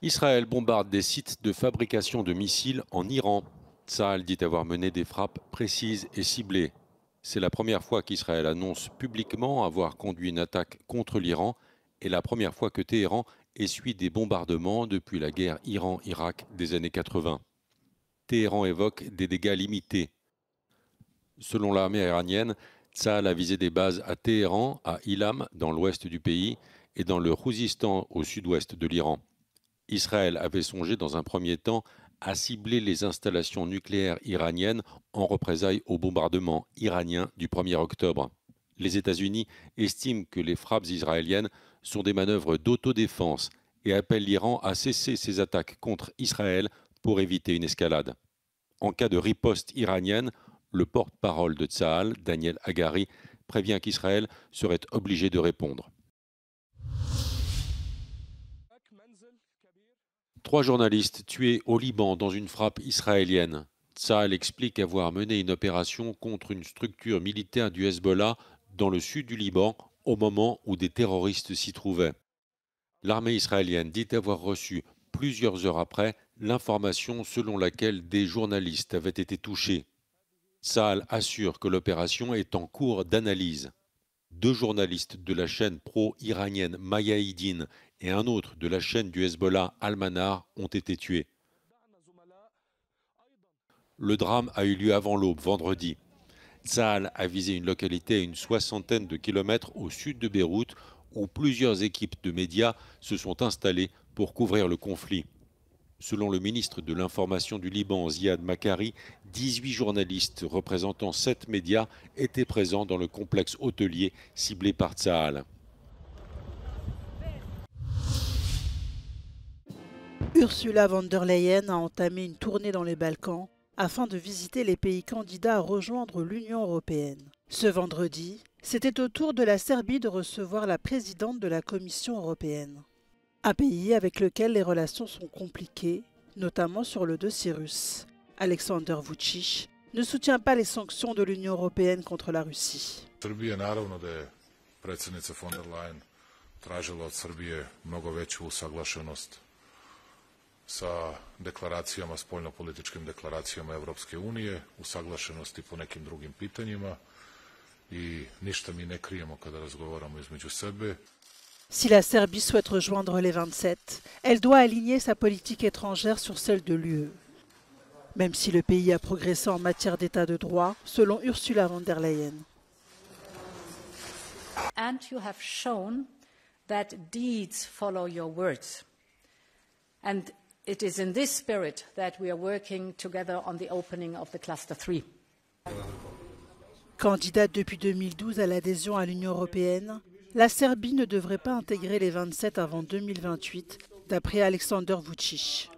Israël bombarde des sites de fabrication de missiles en Iran. Tsahal dit avoir mené des frappes précises et ciblées. C'est la première fois qu'Israël annonce publiquement avoir conduit une attaque contre l'Iran et la première fois que Téhéran essuie des bombardements depuis la guerre Iran-Irak des années 80. Téhéran évoque des dégâts limités. Selon l'armée iranienne, Tsahal a visé des bases à Téhéran, à Ilam, dans l'ouest du pays, et dans le Khouzistan, au sud-ouest de l'Iran. Israël avait songé dans un premier temps à cibler les installations nucléaires iraniennes en représailles au bombardement iranien du 1er octobre. Les États-Unis estiment que les frappes israéliennes sont des manœuvres d'autodéfense et appellent l'Iran à cesser ses attaques contre Israël pour éviter une escalade. En cas de riposte iranienne, le porte-parole de Tsahal, Daniel Hagari, prévient qu'Israël serait obligé de répondre. 3 journalistes tués au Liban dans une frappe israélienne. Tsahal explique avoir mené une opération contre une structure militaire du Hezbollah dans le sud du Liban au moment où des terroristes s'y trouvaient. L'armée israélienne dit avoir reçu, plusieurs heures après, l'information selon laquelle des journalistes avaient été touchés. Tsahal assure que l'opération est en cours d'analyse. 2 journalistes de la chaîne pro-iranienne Mayaïdine et un autre de la chaîne du Hezbollah Al-Manar ont été tués. Le drame a eu lieu avant l'aube, vendredi. Tsahal a visé une localité à une 60aine de kilomètres au sud de Beyrouth où plusieurs équipes de médias se sont installées pour couvrir le conflit. Selon le ministre de l'Information du Liban, Ziad Makari, 18 journalistes représentant 7 médias étaient présents dans le complexe hôtelier ciblé par Tsahal. Ursula von der Leyen a entamé une tournée dans les Balkans afin de visiter les pays candidats à rejoindre l'Union européenne. Ce vendredi, c'était au tour de la Serbie de recevoir la présidente de la Commission européenne. Un pays avec lequel les relations sont compliquées, notamment sur le dossier russe. Aleksandar Vučić ne soutient pas les sanctions de l'Union européenne contre la Russie. Srbije, naravno da je predsjednica von der Leyen tražila od Srbije mnogo veću usaglašenost sa deklaracijama, spoljnopolitičkim deklaracijama Evropske unije, usaglašenosti po nekim drugim pitanjima i ništa mi ne krijemo kada razgovaramo između sebe. Si la Serbie souhaite rejoindre les 27, elle doit aligner sa politique étrangère sur celle de l'UE. Même si le pays a progressé en matière d'état de droit, selon Ursula von der Leyen. And you have shown that deeds follow your words. And it is in this spirit that we are working together on the opening of the Cluster 3. Candidate depuis 2012 à l'adhésion à l'Union européenne, la Serbie ne devrait pas intégrer les 27 avant 2028, d'après Aleksandar Vučić.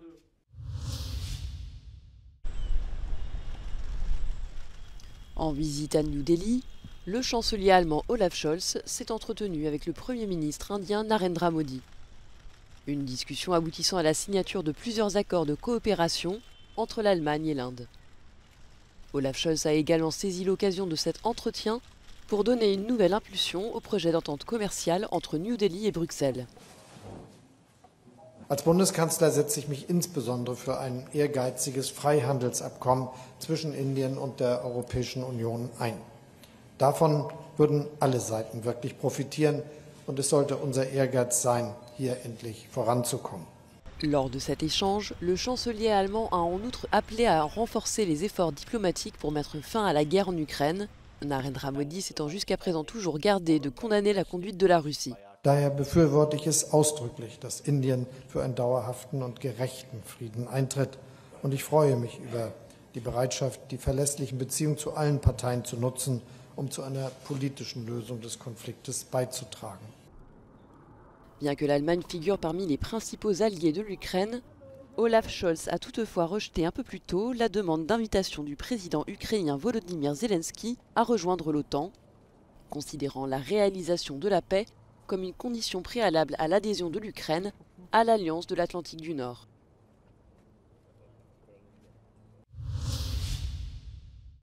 En visite à New Delhi, le chancelier allemand Olaf Scholz s'est entretenu avec le Premier ministre indien Narendra Modi. Une discussion aboutissant à la signature de plusieurs accords de coopération entre l'Allemagne et l'Inde. Olaf Scholz a également saisi l'occasion de cet entretien pour donner une nouvelle impulsion au projet d'entente commerciale entre New Delhi et Bruxelles. Als Bundeskanzler setze ich mich insbesondere für ein ehrgeiziges Freihandelsabkommen zwischen Indien und der Europäischen Union ein. Davon würden alle Seiten wirklich profitieren und es sollte unser Ehrgeiz sein, hier endlich voranzukommen. Lors de cet échange, le chancelier allemand a en outre appelé à renforcer les efforts diplomatiques pour mettre fin à la guerre en Ukraine, Narendra Modi s'étant jusqu'à présent toujours gardé de condamner la conduite de la Russie. Daher befürworte ich es ausdrücklich, dass Indien für einen dauerhaften und gerechten Frieden eintritt. Und ich freue mich über die Bereitschaft, die verlässlichen Beziehungen zu allen Parteien zu nutzen, um zu einer politischen Lösung des Konfliktes beizutragen. Bien que l'Allemagne figure parmi les principaux alliés de l'Ukraine, Olaf Scholz a toutefois rejeté un peu plus tôt la demande d'invitation du président ukrainien Volodymyr Zelensky à rejoindre l'OTAN, considérant la réalisation de la paix comme une condition préalable à l'adhésion de l'Ukraine à l'Alliance de l'Atlantique du Nord.